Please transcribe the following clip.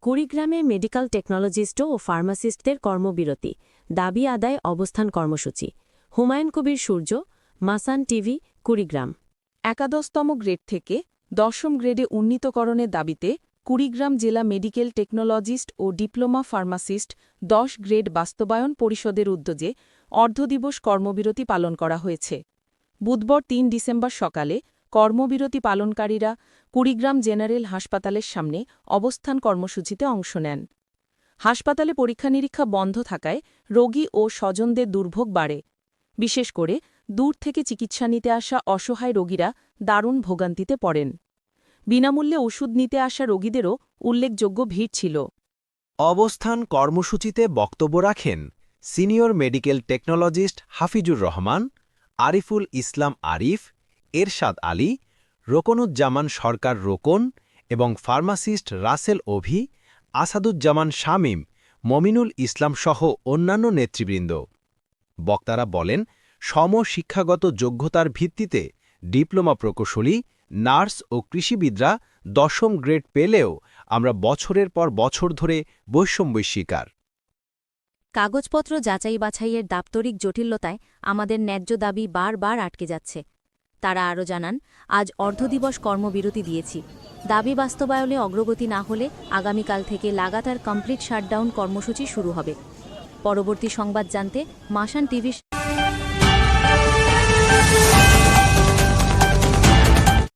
কুড়িগ্রামে medical technologist ও ফার্মাসিস্টদের কর্মবিরতি, দাবি আদায় অবস্থান কর্মসূচি। হুমায়ুন কবির সূর্য, মাসান টিভি, কুড়িগ্রাম। একাদশতম গ্রেড থেকে দশম গ্রেডে উন্নীতকরণের দাবিতে কুড়িগ্রাম জেলা মেডিকেল টেকনোলজিস্ট ও ডিপ্লোমা ফার্মাসিস্ট ১০ গ্রেড বাস্তবায়ন পরিষদের উদ্যোগে অর্ধদিবস কর্মবিরতি পালন করা হয়েছে। বুধবার ৩ ডিসেম্বর সকালে কর্মবিরতি পালনকারীরা কুড়িগ্রাম জেনারেল হাসপাতালের সামনে অবস্থান কর্মসূচিতে অংশ নেন। হাসপাতালে পরীক্ষা নিরীক্ষা বন্ধ থাকায় রোগী ও স্বজনদের দুর্ভোগ বাড়ে। বিশেষ করে দূর থেকে চিকিৎসা নিতে আসা অসহায় রোগীরা দারুণ ভোগান্তিতে পড়েন। বিনামূল্যে ওষুধ নিতে আসা রোগীদেরও উল্লেখযোগ্য ভিড় ছিল। অবস্থান কর্মসূচিতে বক্তব্য রাখেন senior medical technologist Hafizur Rahman, Ariful Islam Arif, Ershad Ali, Rokonuzzaman Sarkar Rokon এবং ফার্মাসিস্ট রাসেল অভি, আসাদুজ্জামান শামীম, মমিনুল ইসলাম সহ অন্যান্য নেতৃবৃন্দ। বক্তারা বলেন, সমশিক্ষাগত যোগ্যতার ভিত্তিতে ডিপ্লোমা প্রকৌশলী, নার্স ও কৃষিবিদরা দশম গ্রেড পেলেও আমরা বছরের পর বছর ধরে বৈষম্যের শিকার। কাগজপত্র যাচাই বাছাইয়ের দাপ্তরিক জটিলতায় আমাদের ন্যায্য দাবি বারবার আটকে যাচ্ছে। তারা আরও জানান, আজ অর্ধদিবস কর্মবিরতি দিয়েছি। দাবি বাস্তবায়নে অগ্রগতি না হলে আগামীকাল থেকে লাগাতার কমপ্লিট শাটডাউন কর্মসূচি শুরু হবে। পরবর্তী সংবাদ জানতে মাসান টিভি